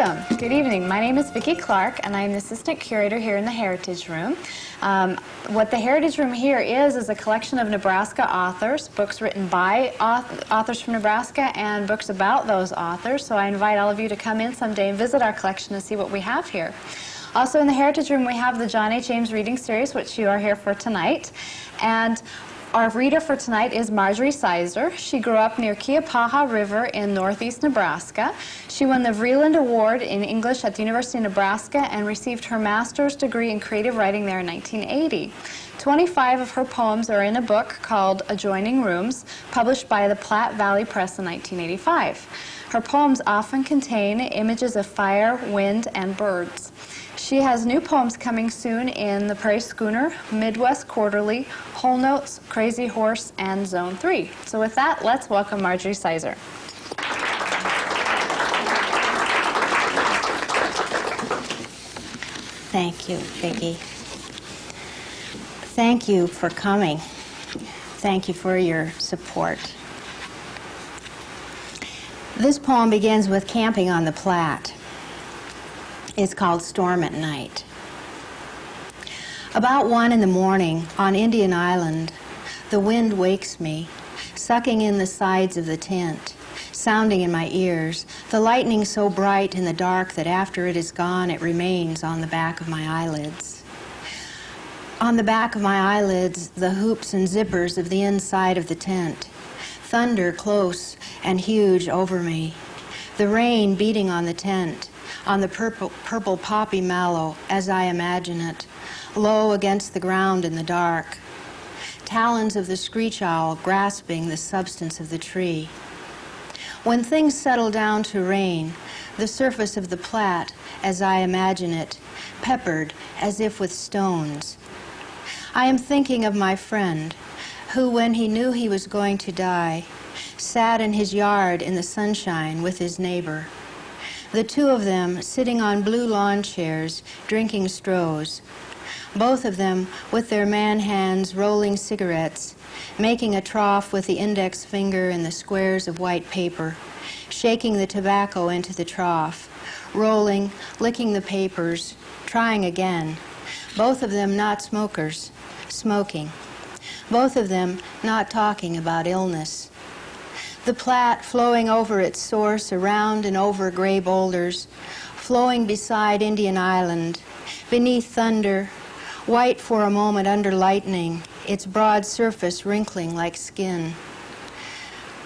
Welcome. Good evening. My name is Vicki Clark, and I'm the assistant curator here in the Heritage Room. What the Heritage Room here is a collection of Nebraska authors, books written by authors from Nebraska and books about those authors. So I invite all of you to come in someday and visit our collection and see what we have here. Also in the Heritage Room, we have the John H. Ames reading series, which you are here for tonight. And our reader for tonight is Marjorie Saiser. She grew up near Keapaha River in northeast Nebraska. She won the Vreeland Award in English at the University of Nebraska and received her master's degree in creative writing there in 1980. 25 of her poems are in a book called Adjoining Rooms, published by the Platte Valley Press in 1985. Her poems often contain images of fire, wind, and birds. She has new poems coming soon in The Prairie Schooner, Midwest Quarterly, Whole Notes, Crazy Horse, and Zone 3. So with that, let's welcome Marjorie Saiser. Thank you, Vicki. Thank you for coming. Thank you for your support. This poem begins with camping on the Platte. It's called Storm at Night. About 1 in the morning on Indian Island, the wind wakes me, sucking in the sides of the tent, sounding in my ears, the lightning so bright in the dark that after it is gone, it remains on the back of my eyelids. On the back of my eyelids, the hoops and zippers of the inside of the tent, thunder close and huge over me, the rain beating on the tent, on the purple poppy mallow as I imagine it, low against the ground in the dark, talons of the screech owl grasping the substance of the tree. When things settle down to rain, the surface of the Platte, as I imagine it, peppered as if with stones. I am thinking of my friend, who, when he knew he was going to die, sat in his yard in the sunshine with his neighbor. The two of them sitting on blue lawn chairs, drinking strohs. Both of them with their man hands rolling cigarettes, making a trough with the index finger in the squares of white paper, shaking the tobacco into the trough, rolling, licking the papers, trying again. Both of them not smokers, smoking. Both of them not talking about illness. The Platte flowing over its source around and over gray boulders, flowing beside Indian Island, beneath thunder, white for a moment under lightning, its broad surface wrinkling like skin.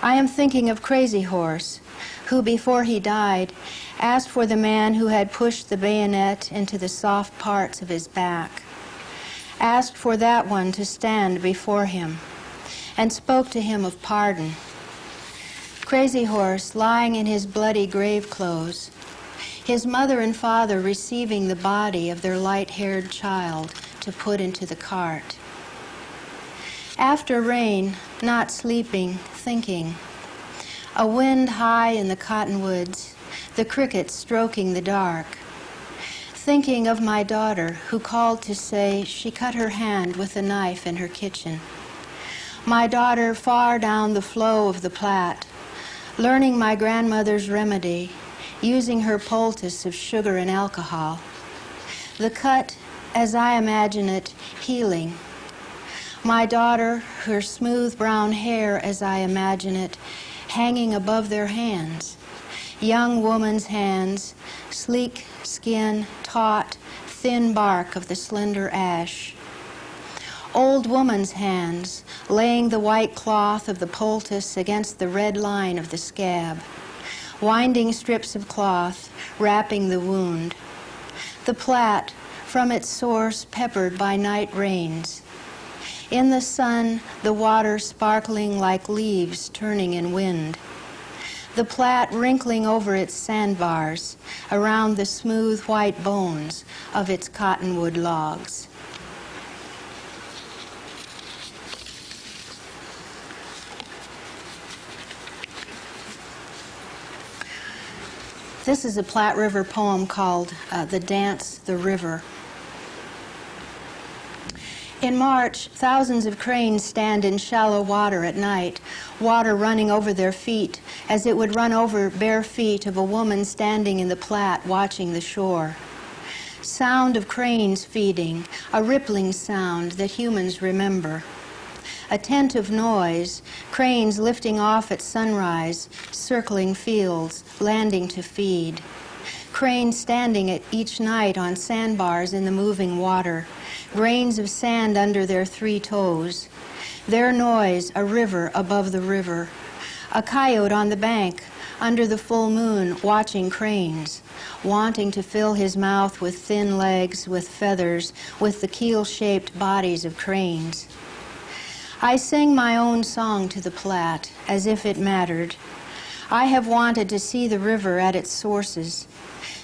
I am thinking of Crazy Horse, who before he died asked for the man who had pushed the bayonet into the soft parts of his back, asked for that one to stand before him, and spoke to him of pardon. Crazy Horse lying in his bloody grave clothes, his mother and father receiving the body of their light-haired child to put into the cart. After rain, not sleeping, thinking. A wind high in the cottonwoods, the crickets stroking the dark. Thinking of my daughter who called to say she cut her hand with a knife in her kitchen. My daughter far down the flow of the Platte, learning my grandmother's remedy, using her poultice of sugar and alcohol. The cut, as I imagine it, healing. My daughter, her smooth brown hair, as I imagine it, hanging above their hands. Young woman's hands, sleek skin, taut, thin bark of the slender ash. Old woman's hands, laying the white cloth of the poultice against the red line of the scab, winding strips of cloth, wrapping the wound. The Platte, from its source peppered by night rains. In the sun, the water sparkling like leaves turning in wind. The Platte wrinkling over its sandbars, around the smooth white bones of its cottonwood logs. This is a Platte River poem called The Dance, the River. In March, thousands of cranes stand in shallow water at night, water running over their feet as it would run over bare feet of a woman standing in the Platte watching the shore. Sound of cranes feeding, a rippling sound that humans remember. Attentive noise, cranes lifting off at sunrise, circling fields, landing to feed. Cranes standing at each night on sandbars in the moving water, grains of sand under their 3 toes. Their noise, a river above the river. A coyote on the bank, under the full moon, watching cranes, wanting to fill his mouth with thin legs, with feathers, with the keel-shaped bodies of cranes. I sing my own song to the Platte, as if it mattered. I have wanted to see the river at its sources,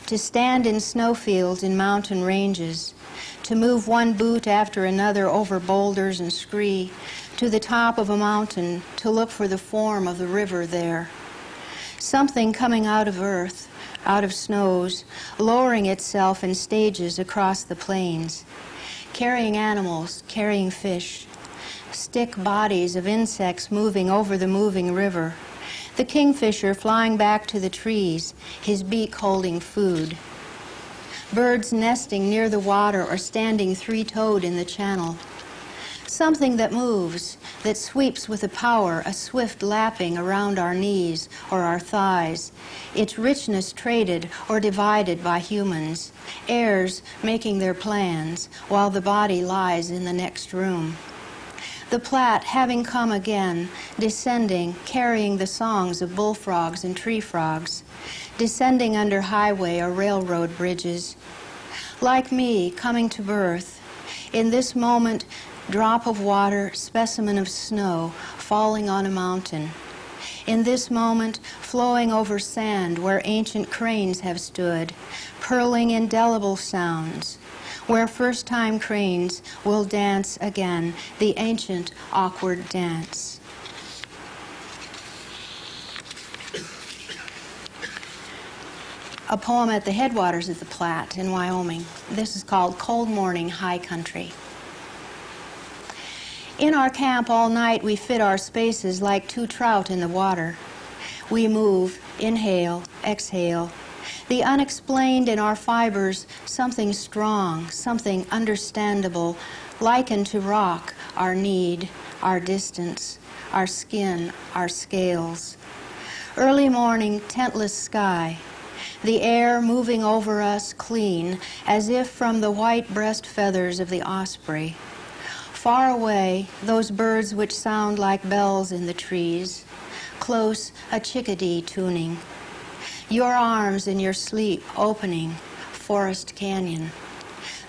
to stand in snowfields in mountain ranges, to move one boot after another over boulders and scree, to the top of a mountain to look for the form of the river there. Something coming out of earth, out of snows, lowering itself in stages across the plains, carrying animals, carrying fish, stick bodies of insects moving over the moving river, the kingfisher flying back to the trees, his beak holding food. Birds nesting near the water or standing 3-toed in the channel. Something that moves, that sweeps with a power, a swift lapping around our knees or our thighs, its richness traded or divided by humans, heirs making their plans while the body lies in the next room. The Platte having come again, descending, carrying the songs of bullfrogs and tree frogs, descending under highway or railroad bridges. Like me, coming to birth, in this moment, drop of water, specimen of snow, falling on a mountain. In this moment, flowing over sand where ancient cranes have stood, purling indelible sounds, where first-time cranes will dance again, the ancient, awkward dance. A poem at the headwaters of the Platte in Wyoming. This is called Cold Morning High Country. In our camp all night we fit our spaces like 2 trout in the water. We move, inhale, exhale. The unexplained in our fibers, something strong, something understandable, likened to rock, our need, our distance, our skin, our scales. Early morning, tentless sky, the air moving over us clean, as if from the white breast feathers of the osprey. Far away, those birds which sound like bells in the trees. Close, a chickadee tuning. Your arms in your sleep opening, forest canyon.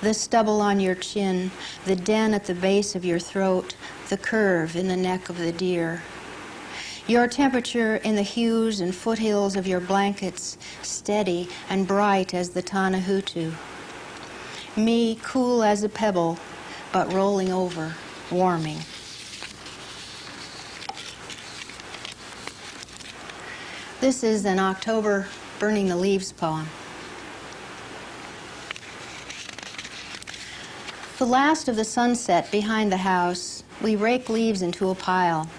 The stubble on your chin, the den at the base of your throat, the curve in the neck of the deer. Your temperature in the hues and foothills of your blankets, steady and bright as the Tanahutu. Me cool as a pebble, but rolling over, warming. This is an October Burning the Leaves poem. The last of the sunset behind the house, we rake leaves into a pile.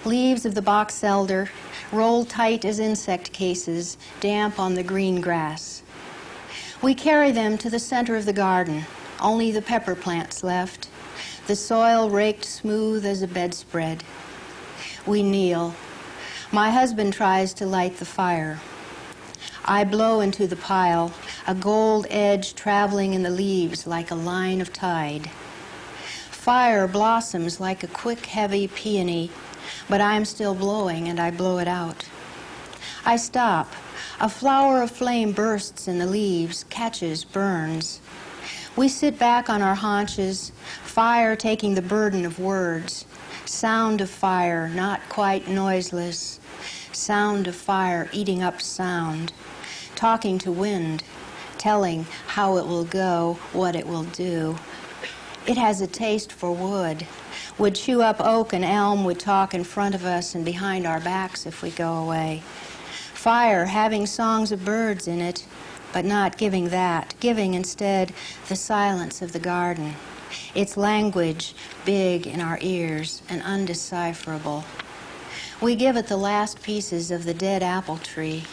Leaves of the box elder, rolled tight as insect cases, damp on the green grass. We carry them to the center of the garden, only the pepper plants left, the soil raked smooth as a bedspread. We kneel. My husband tries to light the fire. I blow into the pile, a gold edge traveling in the leaves like a line of tide. Fire blossoms like a quick, heavy peony, but I am still blowing and I blow it out. I stop. A flower of flame bursts in the leaves, catches, burns. We sit back on our haunches, fire taking the burden of words. Sound of fire, not quite noiseless. Sound of fire eating up sound. Talking to wind, telling how it will go, what it will do. It has a taste for wood. Would chew up oak and elm, would talk in front of us and behind our backs if we go away. Fire having songs of birds in it, but not giving that, giving instead the silence of the garden. its language big in our ears and undecipherable. We give it the last pieces of the dead apple tree.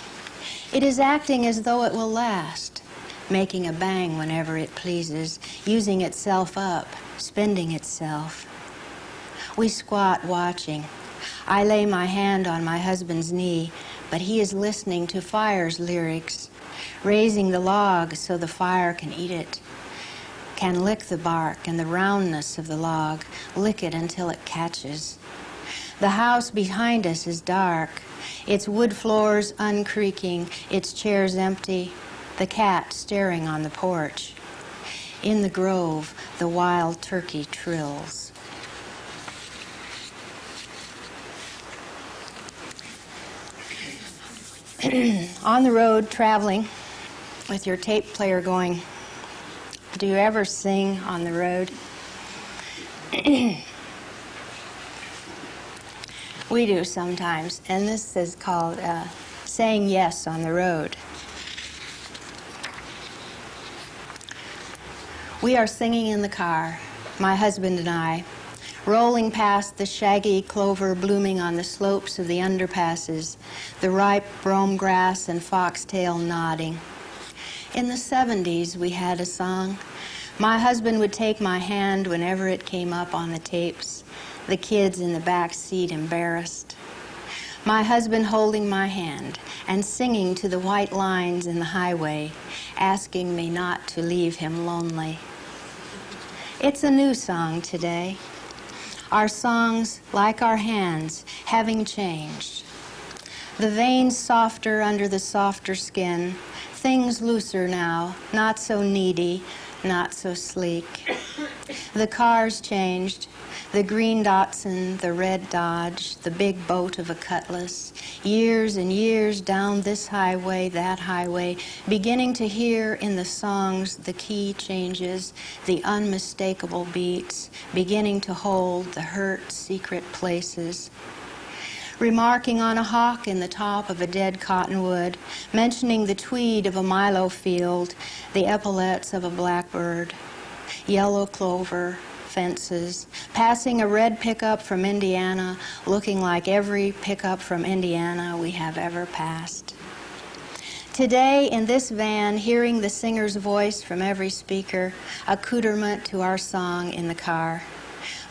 It is acting as though it will last, making a bang whenever it pleases, using itself up, spending itself. We squat watching. I lay my hand on my husband's knee, but he is listening to fire's lyrics, raising the log so the fire can eat it, can lick the bark and the roundness of the log, lick it until it catches. The house behind us is dark, its wood floors uncreaking, its chairs empty, the cat staring on the porch. In the grove, the wild turkey trills. On the road, traveling, with your tape player going, do you ever sing on the road? We do sometimes, and this is called saying yes on the road. We are singing in the car, my husband and I, rolling past the shaggy clover blooming on the slopes of the underpasses, the ripe brome grass and foxtail nodding. In the 70s, we had a song. My husband would take my hand whenever it came up on the tapes, the kids in the back seat embarrassed. My husband holding my hand and singing to the white lines in the highway, asking me not to leave him lonely. It's a new song today. Our songs, like our hands, having changed. The veins softer under the softer skin, things looser now, not so needy, not so sleek. The cars changed, the green Datsun, the red Dodge, the big boat of a Cutlass, years and years down this highway, that highway, beginning to hear in the songs the key changes, the unmistakable beats, beginning to hold the hurt secret places. Remarking on a hawk in the top of a dead cottonwood, mentioning the tweed of a milo field, the epaulets of a blackbird, yellow clover, fences, passing a red pickup from Indiana, looking like every pickup from Indiana we have ever passed. Today, in this van, hearing the singer's voice from every speaker, accoutrement to our song in the car.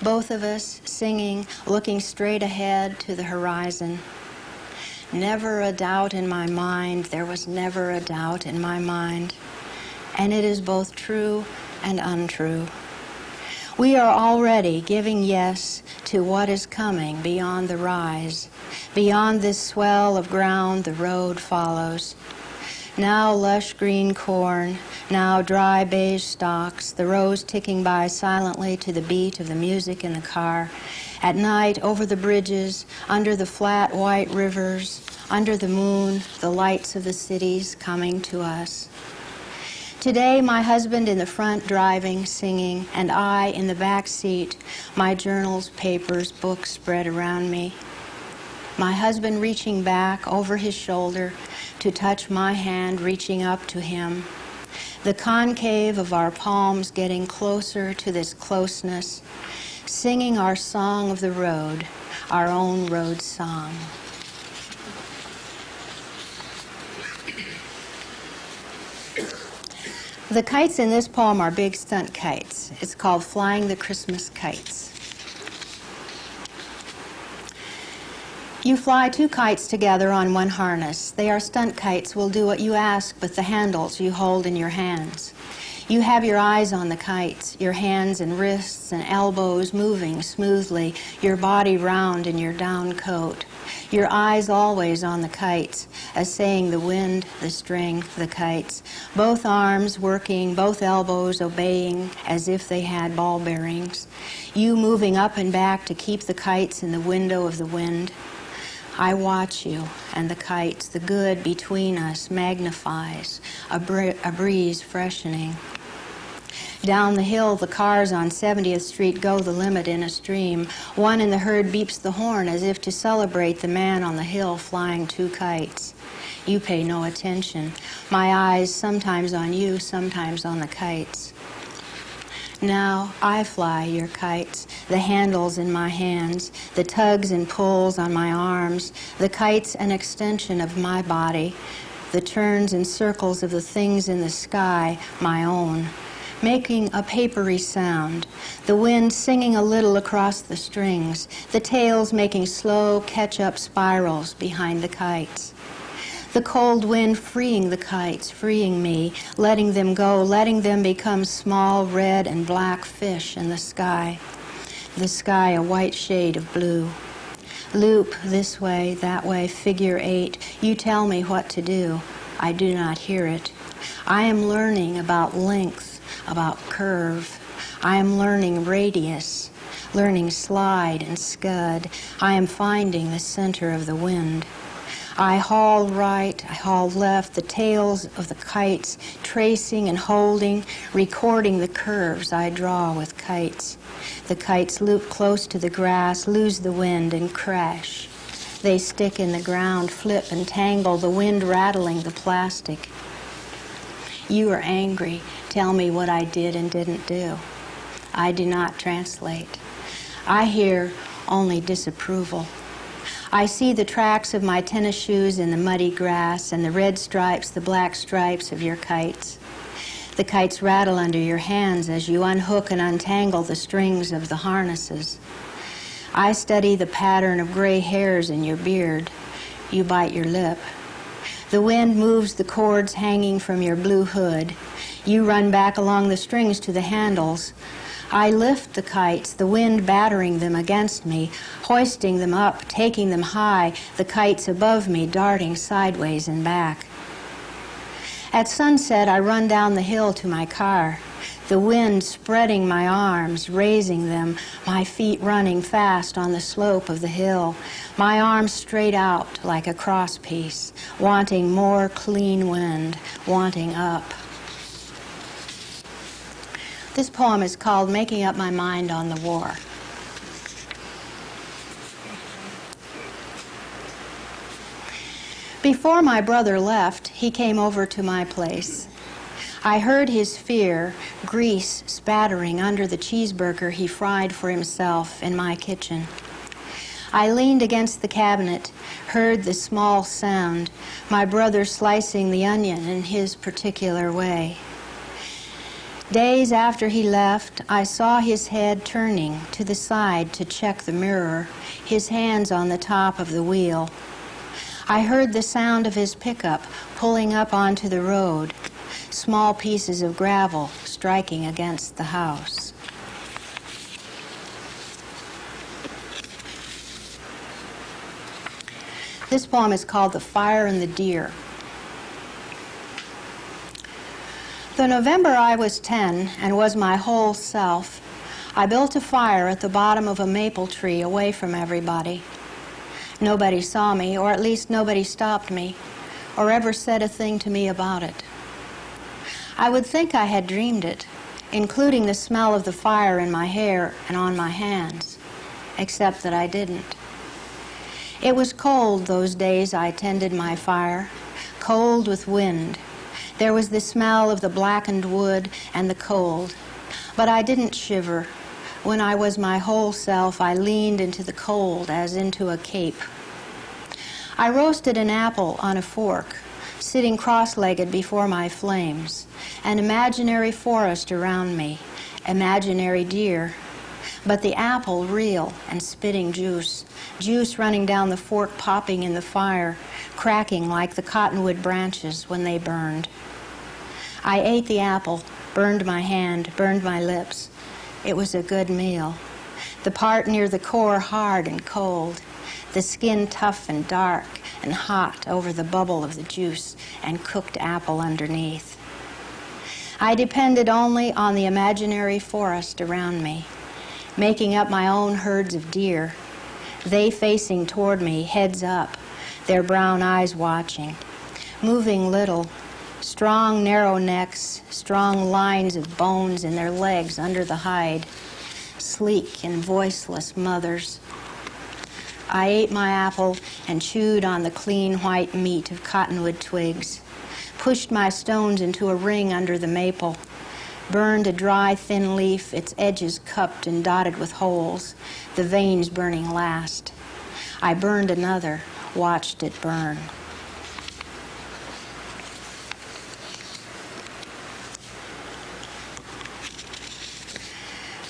Both of us singing, looking straight ahead to the horizon. Never a doubt in my mind, there was never a doubt in my mind. And it is both true and untrue. We are already giving yes to what is coming beyond the rise. Beyond this swell of ground, the road follows. Now lush green corn, now dry beige stalks, the rows ticking by silently to the beat of the music in the car. At night, over the bridges, under the flat white rivers, under the moon, the lights of the cities coming to us. Today, my husband in the front driving, singing, and I in the back seat, my journals, papers, books spread around me. My husband reaching back over his shoulder to touch my hand, reaching up to him. The concave of our palms getting closer to this closeness, singing our song of the road, our own road song. The kites in this poem are big stunt kites. It's called Flying the Christmas Kites. You fly two kites together on one harness. They are stunt kites, will do what you ask with the handles you hold in your hands. You have your eyes on the kites, your hands and wrists and elbows moving smoothly, your body round in your down coat. Your eyes always on the kites, assaying the wind, the string, the kites. Both arms working, both elbows obeying as if they had ball bearings. You moving up and back to keep the kites in the window of the wind. I watch you, and the kites, the good between us magnifies, a breeze freshening. Down the hill, the cars on 70th Street go the limit in a stream. One in the herd beeps the horn as if to celebrate the man on the hill flying two kites. You pay no attention. My eyes sometimes on you, sometimes on the kites. Now I fly your kites, the handles in my hands, the tugs and pulls on my arms, the kites an extension of my body, the turns and circles of the things in the sky, my own, making a papery sound, the wind singing a little across the strings, the tails making slow catch-up spirals behind the kites. The cold wind freeing the kites, freeing me, letting them go, letting them become small red and black fish in the sky a white shade of blue. Loop this way, that way, figure 8. You tell me what to do. I do not hear it. I am learning about length, about curve. I am learning radius, learning slide and scud. I am finding the center of the wind. I haul right, I haul left, the tails of the kites, tracing and holding, recording the curves I draw with kites. The kites loop close to the grass, lose the wind, and crash. They stick in the ground, flip and tangle, the wind rattling the plastic. You are angry. Tell me what I did and didn't do. I do not translate. I hear only disapproval. I see the tracks of my tennis shoes in the muddy grass and the red stripes, the black stripes of your kites. The kites rattle under your hands as you unhook and untangle the strings of the harnesses. I study the pattern of gray hairs in your beard. You bite your lip. The wind moves the cords hanging from your blue hood. You run back along the strings to the handles. I lift the kites, the wind battering them against me, hoisting them up, taking them high, the kites above me darting sideways and back. At sunset, I run down the hill to my car, the wind spreading my arms, raising them, my feet running fast on the slope of the hill, my arms straight out like a crosspiece, wanting more clean wind, wanting up. This poem is called Making Up My Mind on the War. Before my brother left, he came over to my place. I heard his fear, grease spattering under the cheeseburger he fried for himself in my kitchen. I leaned against the cabinet, heard the small sound, my brother slicing the onion in his particular way. Days after he left, I saw his head turning to the side to check the mirror, his hands on the top of the wheel. I heard the sound of his pickup pulling up onto the road, small pieces of gravel striking against the house. This poem is called The Fire and the Deer. The November I was 10 and was my whole self, I built a fire at the bottom of a maple tree away from everybody. Nobody saw me, or at least nobody stopped me, or ever said a thing to me about it. I would think I had dreamed it, including the smell of the fire in my hair and on my hands, except that I didn't. It was cold those days I tended my fire, cold with wind. There was the smell of the blackened wood and the cold, but I didn't shiver. When I was my whole self, I leaned into the cold as into a cape. I roasted an apple on a fork, sitting cross-legged before my flames, an imaginary forest around me, imaginary deer, but the apple real and spitting juice, juice running down the fork, popping in the fire, cracking like the cottonwood branches when they burned. I ate the apple, burned my hand, burned my lips. It was a good meal. The part near the core hard and cold, the skin tough and dark and hot over the bubble of the juice and cooked apple underneath. I depended only on the imaginary forest around me, making up my own herds of deer, they facing toward me, heads up, their brown eyes watching, moving little, strong narrow necks, strong lines of bones in their legs under the hide, sleek and voiceless mothers. I ate my apple and chewed on the clean white meat of cottonwood twigs, pushed my stones into a ring under the maple, Burned a dry, thin leaf, its edges cupped and dotted with holes, the veins burning last. I burned another, watched it burn.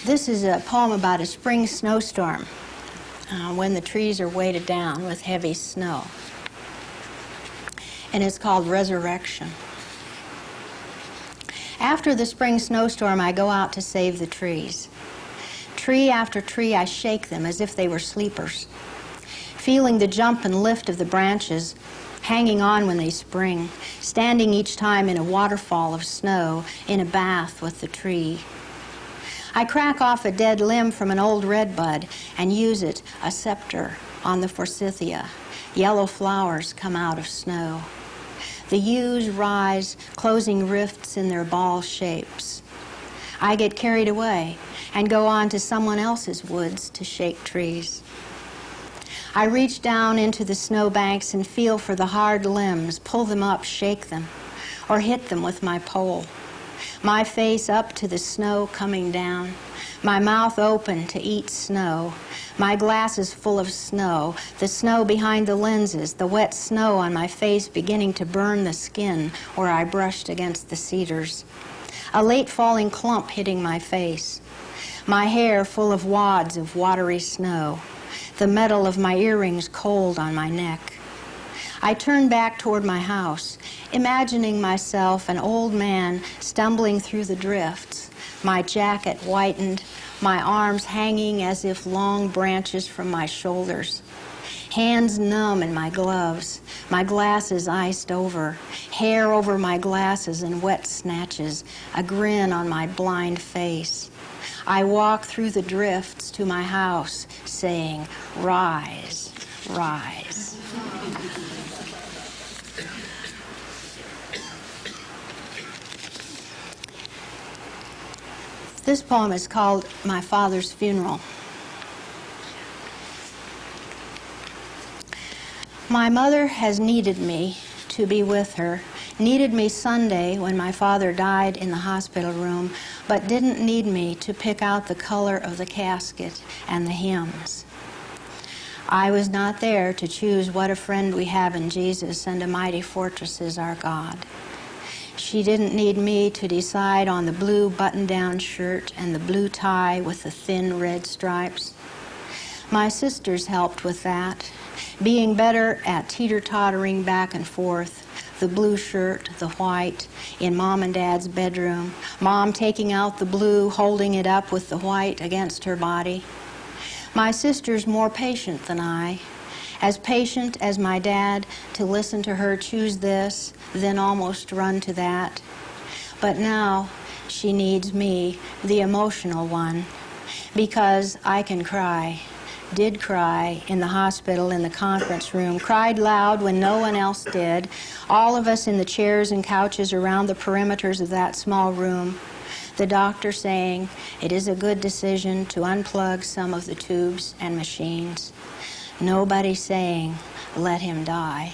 This is a poem about a spring snowstorm when the trees are weighted down with heavy snow. And it's called Resurrection. After the spring snowstorm, I go out to save the trees. Tree after tree, I shake them as if they were sleepers, feeling the jump and lift of the branches, hanging on when they spring, standing each time in a waterfall of snow, in a bath with the tree. I crack off a dead limb from an old redbud and use it, a scepter, on the forsythia. Yellow flowers come out of snow. The yews rise, closing rifts in their ball shapes. I get carried away and go on to someone else's woods to shake trees. I reach down into the snowbanks and feel for the hard limbs, pull them up, shake them, or hit them with my pole. My face up to the snow coming down, my mouth open to eat snow, my glasses full of snow, the snow behind the lenses, the wet snow on my face beginning to burn the skin where I brushed against the cedars. A late falling clump hitting my face, my hair full of wads of watery snow, the metal of my earrings cold on my neck. I turn back toward my house, imagining myself an old man stumbling through the drifts, my jacket whitened, my arms hanging as if long branches from my shoulders, hands numb in my gloves, my glasses iced over, hair over my glasses in wet snatches, a grin on my blind face. I walk through the drifts to my house, saying, "Rise, rise." This poem is called My Father's Funeral. My mother has needed me to be with her, needed me Sunday when my father died in the hospital room, but didn't need me to pick out the color of the casket and the hymns. I was not there to choose what a friend we have in Jesus and a mighty fortress is our God. She didn't need me to decide on the blue button-down shirt and the blue tie with the thin red stripes. My sisters helped with that, being better at teeter-tottering back and forth, the blue shirt, the white, in Mom and Dad's bedroom, Mom taking out the blue, holding it up with the white against her body. My sister's more patient than I, as patient as my dad to listen to her choose this, then almost run to that. But now she needs me, the emotional one, because I can cry, did cry in the hospital, in the conference room, cried loud when no one else did, all of us in the chairs and couches around the perimeters of that small room. The doctor saying it is a good decision to unplug some of the tubes and machines. Nobody saying, let him die.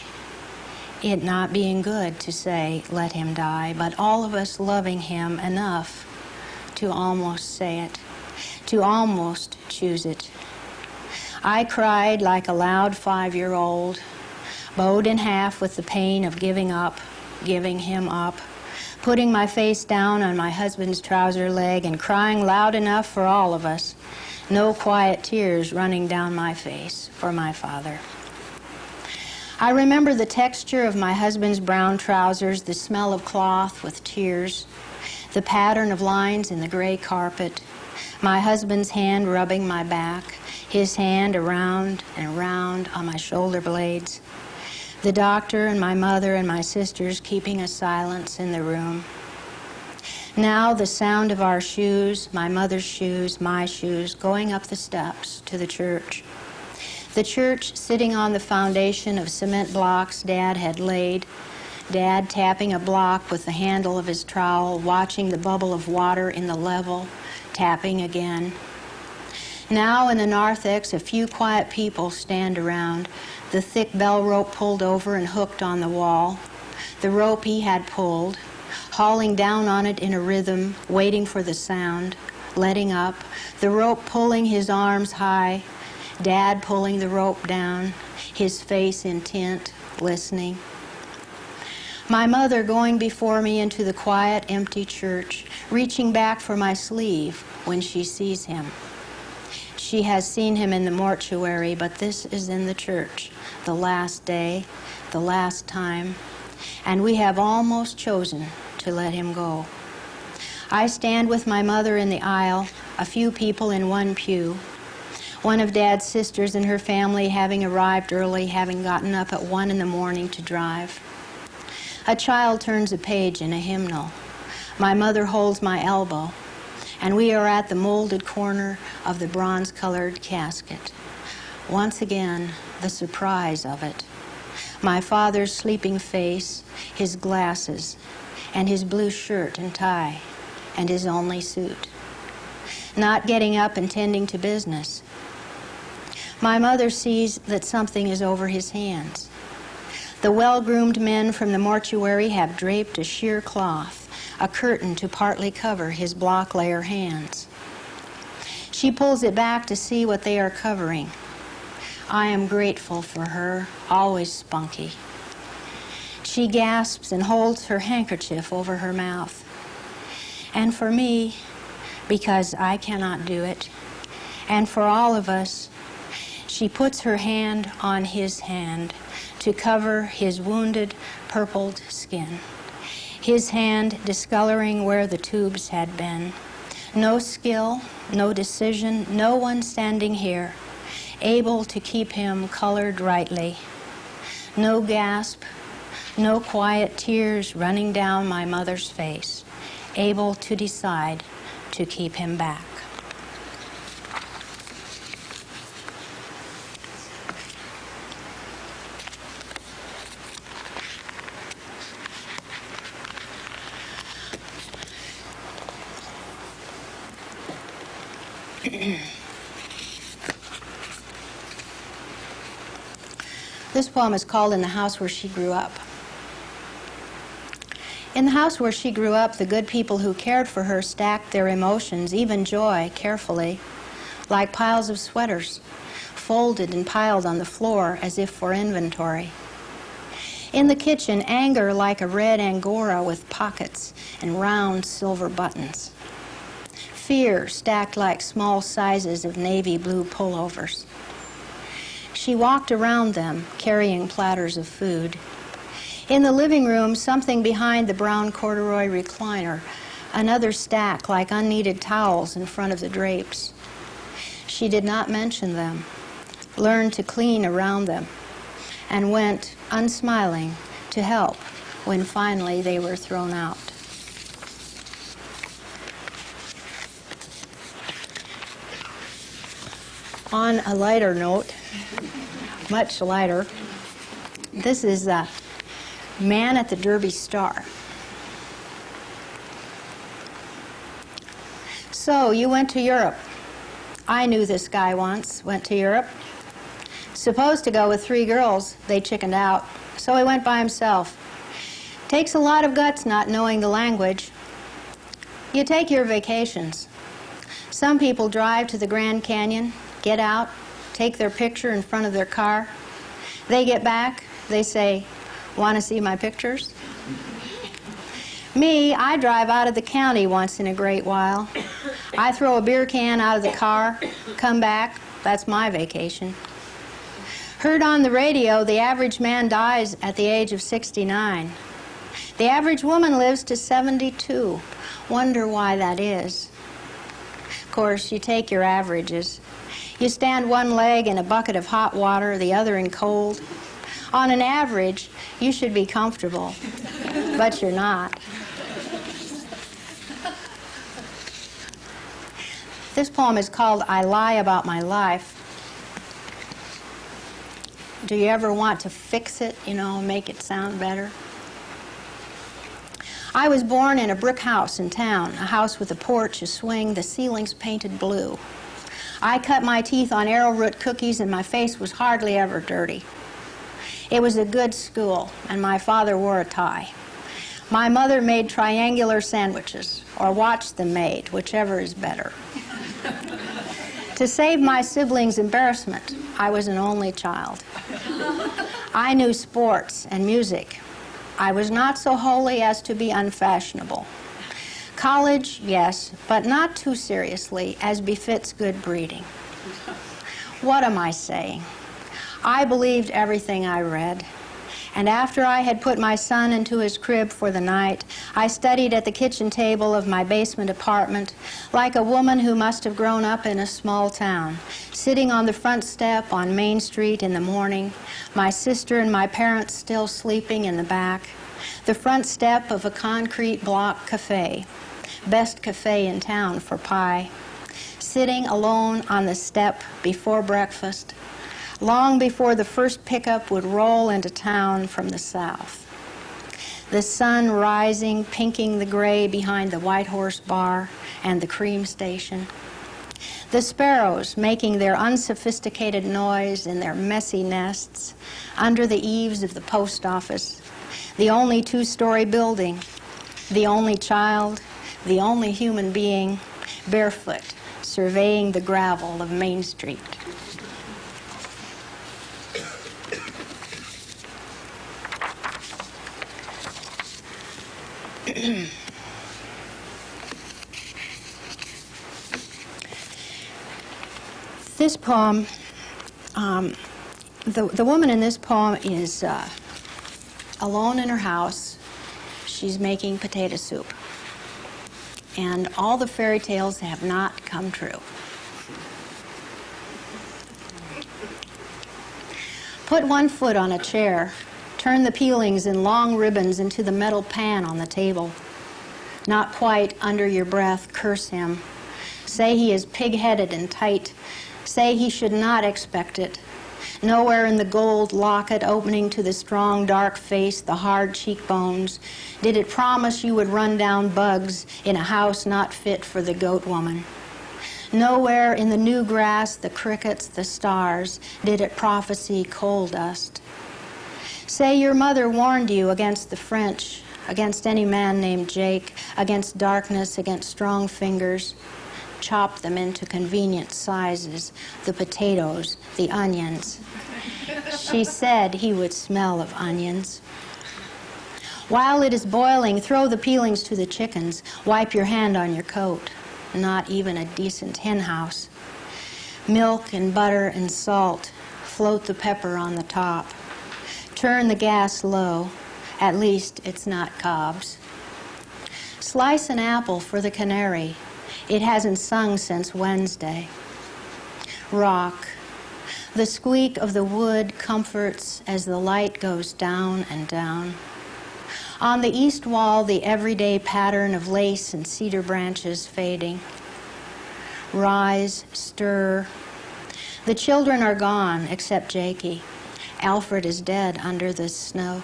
It not being good to say, let him die, but all of us loving him enough to almost say it, to almost choose it. I cried like a loud 5-year-old, bowed in half with the pain of giving up, giving him up, putting my face down on my husband's trouser leg and crying loud enough for all of us. No quiet tears running down my face for my father. I remember the texture of my husband's brown trousers, the smell of cloth with tears, the pattern of lines in the gray carpet, my husband's hand rubbing my back, his hand around and around on my shoulder blades, the doctor and my mother and my sisters keeping a silence in the room. Now the sound of our shoes, my mother's shoes, my shoes, going up the steps to the church. The church sitting on the foundation of cement blocks Dad had laid, Dad tapping a block with the handle of his trowel, watching the bubble of water in the level, tapping again. Now in the narthex, a few quiet people stand around, the thick bell rope pulled over and hooked on the wall, the rope he had pulled, hauling down on it in a rhythm, waiting for the sound, letting up, the rope pulling his arms high, Dad pulling the rope down, his face intent, listening. My mother going before me into the quiet, empty church, reaching back for my sleeve when she sees him. She has seen him in the mortuary, but this is in the church, the last day, the last time, and we have almost chosen to let him go. I stand with my mother in the aisle, a few people in one pew. One of Dad's sisters and her family having arrived early, having gotten up at 1 a.m. to drive. A child turns a page in a hymnal. My mother holds my elbow, and we are at the molded corner of the bronze-colored casket. Once again, the surprise of it. My father's sleeping face, his glasses, and his blue shirt and tie, and his only suit. Not getting up and tending to business. My mother sees that something is over his hands. The well-groomed men from the mortuary have draped a sheer cloth, a curtain to partly cover his block layer hands. She pulls it back to see what they are covering. I am grateful for her, always spunky. She gasps and holds her handkerchief over her mouth. And for me, because I cannot do it, and for all of us, she puts her hand on his hand to cover his wounded, purpled skin. His hand discoloring where the tubes had been. No skill, no decision, no one standing here, able to keep him colored rightly. No gasp, no quiet tears running down my mother's face, able to decide to keep him back. This poem is called In the House Where She Grew Up. In the house where she grew up, the good people who cared for her stacked their emotions, even joy, carefully, like piles of sweaters, folded and piled on the floor as if for inventory. In the kitchen, anger like a red angora with pockets and round silver buttons. Fear stacked like small sizes of navy blue pullovers. She walked around them, carrying platters of food. In the living room, something behind the brown corduroy recliner, another stack like unneeded towels in front of the drapes. She did not mention them, learned to clean around them, and went, unsmiling, to help when finally they were thrown out. On a lighter note, much lighter, this is Man at the Derby Star. So, you went to Europe. I knew this guy once, went to Europe. Supposed to go with 3 girls, they chickened out, so he went by himself. Takes a lot of guts not knowing the language. You take your vacations. Some people drive to the Grand Canyon, get out, take their picture in front of their car. They get back, they say, "Want to see my pictures?" Me, I drive out of the county once in a great while. I throw a beer can out of the car, come back, that's my vacation. Heard on the radio, the average man dies at the age of 69. The average woman lives to 72. Wonder why that is. Of course, you take your averages. You stand one leg in a bucket of hot water, the other in cold. On an average, you should be comfortable, but you're not. This poem is called I Lie About My Life. Do you ever want to fix it, make it sound better? I was born in a brick house in town, a house with a porch, a swing, the ceilings painted blue. I cut my teeth on arrowroot cookies and my face was hardly ever dirty. It was a good school, and my father wore a tie. My mother made triangular sandwiches, or watched them made, whichever is better. To save my siblings' embarrassment, I was an only child. I knew sports and music. I was not so holy as to be unfashionable. College, yes, but not too seriously, as befits good breeding. What am I saying? I believed everything I read. And after I had put my son into his crib for the night, I studied at the kitchen table of my basement apartment like a woman who must have grown up in a small town, sitting on the front step on Main Street in the morning, my sister and my parents still sleeping in the back, the front step of a concrete block cafe, best cafe in town for pie, sitting alone on the step before breakfast, long before the first pickup would roll into town from the south. The sun rising, pinking the gray behind the White Horse Bar and the cream station. The sparrows making their unsophisticated noise in their messy nests under the eaves of the post office, the only two-story building, the only child, the only human being, barefoot, surveying the gravel of Main Street. This poem, the woman in this poem is alone in her house. She's making potato soup. And all the fairy tales have not come true. Put one foot on a chair. Turn the peelings in long ribbons into the metal pan on the table. Not quite under your breath, curse him. Say he is pig-headed and tight. Say he should not expect it. Nowhere in the gold locket opening to the strong, dark face, the hard cheekbones, did it promise you would run down bugs in a house not fit for the goat woman. Nowhere in the new grass, the crickets, the stars, did it prophesy coal dust. Say your mother warned you against the French, against any man named Jake, against darkness, against strong fingers. Chop them into convenient sizes, the potatoes, the onions. She said he would smell of onions. While it is boiling, throw the peelings to the chickens. Wipe your hand on your coat. Not even a decent hen house. Milk and butter and salt. Float the pepper on the top. Turn the gas low. At least it's not cobs. Slice an apple for the canary. It hasn't sung since Wednesday. Rock. The squeak of the wood comforts as the light goes down and down. On the east wall, the everyday pattern of lace and cedar branches fading. Rise, stir. The children are gone, except Jakey. Alfred is dead under the snow.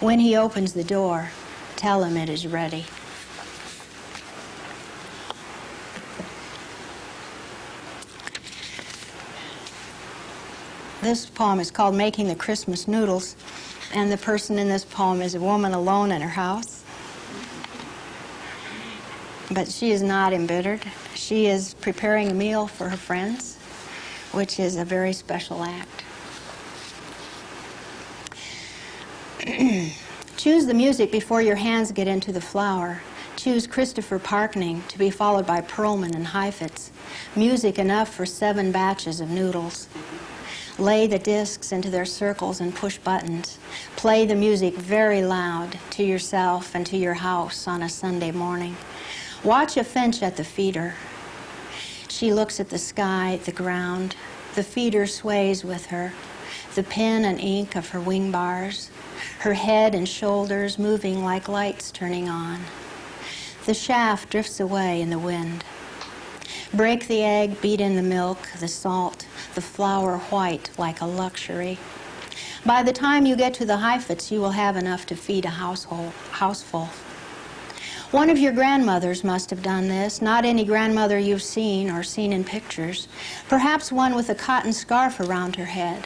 When he opens the door, tell him it is ready. This poem is called Making the Christmas Noodles, and the person in this poem is a woman alone in her house. But she is not embittered. She is preparing a meal for her friends, which is a very special act. Choose the music before your hands get into the flour. Choose Christopher Parkening to be followed by Perlman and Heifetz. Music enough for 7 batches of noodles. Lay the discs into their circles and push buttons. Play the music very loud to yourself and to your house on a Sunday morning. Watch a finch at the feeder. She looks at the sky, the ground. The feeder sways with her, the pen and ink of her wing bars, her head and shoulders moving like lights turning on. The shaft drifts away in the wind. Break the egg, beat in the milk, the salt, the flour white like a luxury. By the time you get to the Heifetz, you will have enough to feed a houseful. One of your grandmothers must have done this, not any grandmother you've seen or seen in pictures. Perhaps one with a cotton scarf around her head.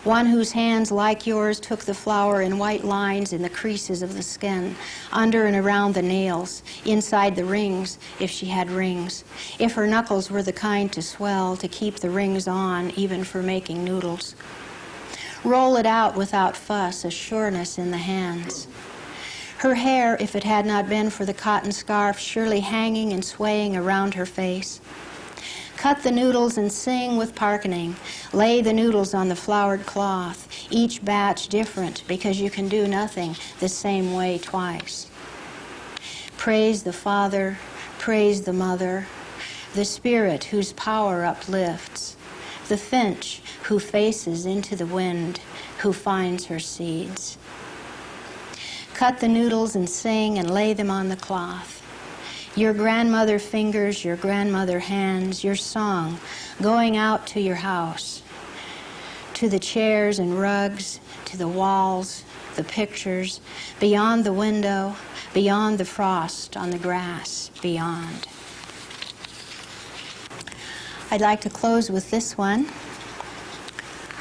One whose hands, like yours, took the flour in white lines in the creases of the skin, under and around the nails, inside the rings, if she had rings, if her knuckles were the kind to swell to keep the rings on, even for making noodles. Roll it out without fuss, a sureness in the hands. Her hair, if it had not been for the cotton scarf, surely hanging and swaying around her face. Cut the noodles and sing with parkening. Lay the noodles on the floured cloth, each batch different, because you can do nothing the same way twice. Praise the Father, praise the Mother, the Spirit whose power uplifts, the finch who faces into the wind, who finds her seeds. Cut the noodles and sing and lay them on the cloth. Your grandmother fingers, your grandmother hands, your song going out to your house, to the chairs and rugs, to the walls, the pictures, beyond the window, beyond the frost on the grass, beyond. I'd like to close with this one.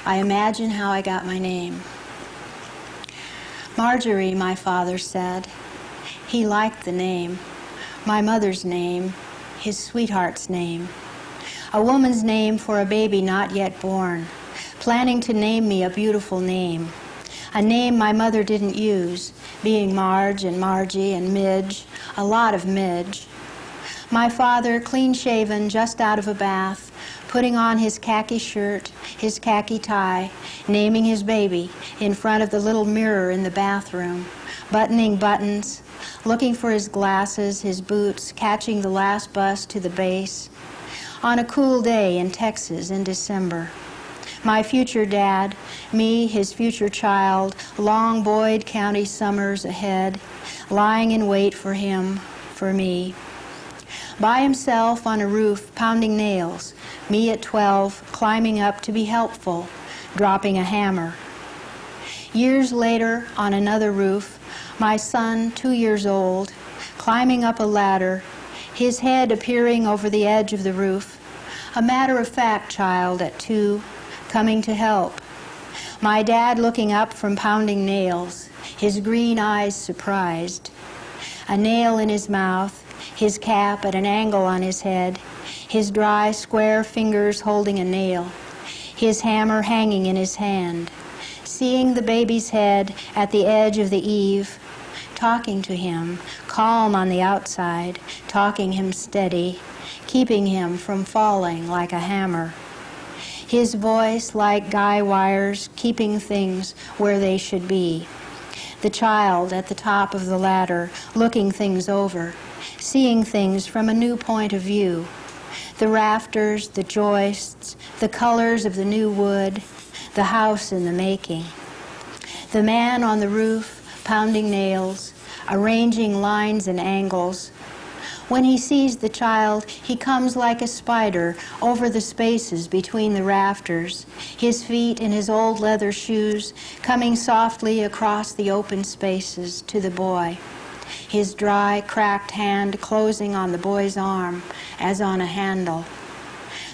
I imagine how I got my name. Marjorie, my father said. He liked the name. My mother's name, his sweetheart's name. A woman's name for a baby not yet born, planning to name me a beautiful name. A name my mother didn't use, being Marge and Margie and Midge, a lot of Midge. My father, clean-shaven, just out of a bath, putting on his khaki shirt, his khaki tie, naming his baby in front of the little mirror in the bathroom, buttoning buttons, looking for his glasses, his boots, catching the last bus to the base. On a cool day in Texas in December. My future dad, me, his future child, long Boyd County summers ahead, lying in wait for him, for me. By himself on a roof, pounding nails, me at 12, climbing up to be helpful, dropping a hammer. Years later, on another roof, my son, 2 years old, climbing up a ladder, his head appearing over the edge of the roof, a matter-of-fact child at 2, coming to help. My dad looking up from pounding nails, his green eyes surprised. A nail in his mouth, his cap at an angle on his head, his dry, square fingers holding a nail, his hammer hanging in his hand. Seeing the baby's head at the edge of the eave, talking to him, calm on the outside, talking him steady, keeping him from falling like a hammer. His voice like guy wires, keeping things where they should be. The child at the top of the ladder, looking things over, seeing things from a new point of view. The rafters, the joists, the colors of the new wood, the house in the making. The man on the roof, pounding nails, arranging lines and angles. When he sees the child, he comes like a spider over the spaces between the rafters, his feet in his old leather shoes coming softly across the open spaces to the boy, his dry, cracked hand closing on the boy's arm as on a handle.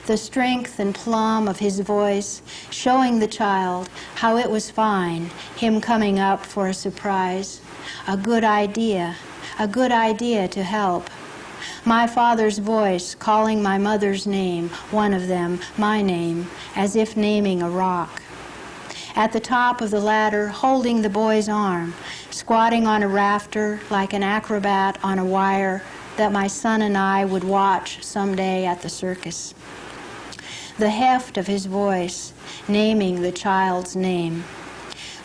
The strength and plumb of his voice showing the child how it was fine, him coming up for a surprise, a good idea to help. My father's voice calling my mother's name, one of them, my name, as if naming a rock. At the top of the ladder, holding the boy's arm, squatting on a rafter like an acrobat on a wire that my son and I would watch someday at the circus. The heft of his voice, naming the child's name.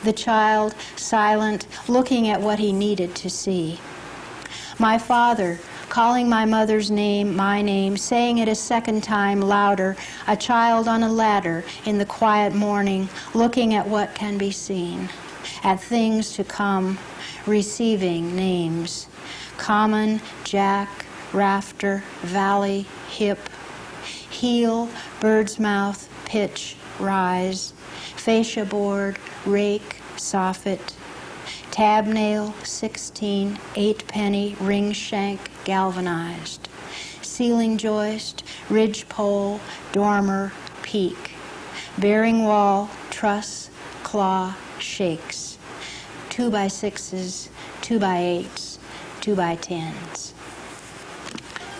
The child, silent, looking at what he needed to see. My father, calling my mother's name, my name, saying it a second time louder, a child on a ladder in the quiet morning, looking at what can be seen, at things to come, receiving names. Common, jack, rafter, valley, hip, heel, bird's mouth, pitch, rise, fascia board, rake, soffit, tab nail, 16, 8-penny, ring shank, galvanized. Ceiling joist, ridge pole, dormer, peak. Bearing wall, truss, claw, shakes. 2x6s, 2x8s, 2x10s.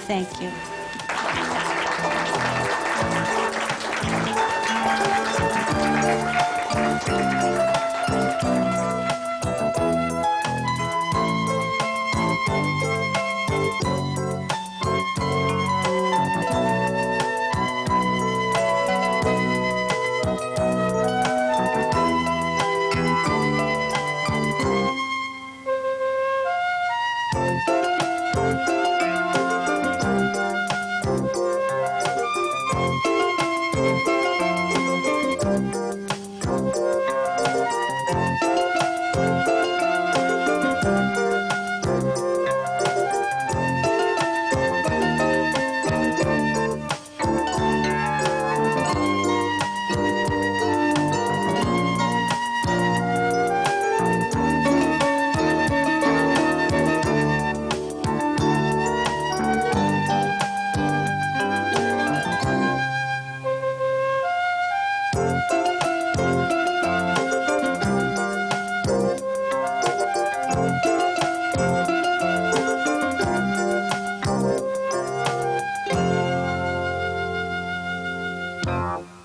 Thank you.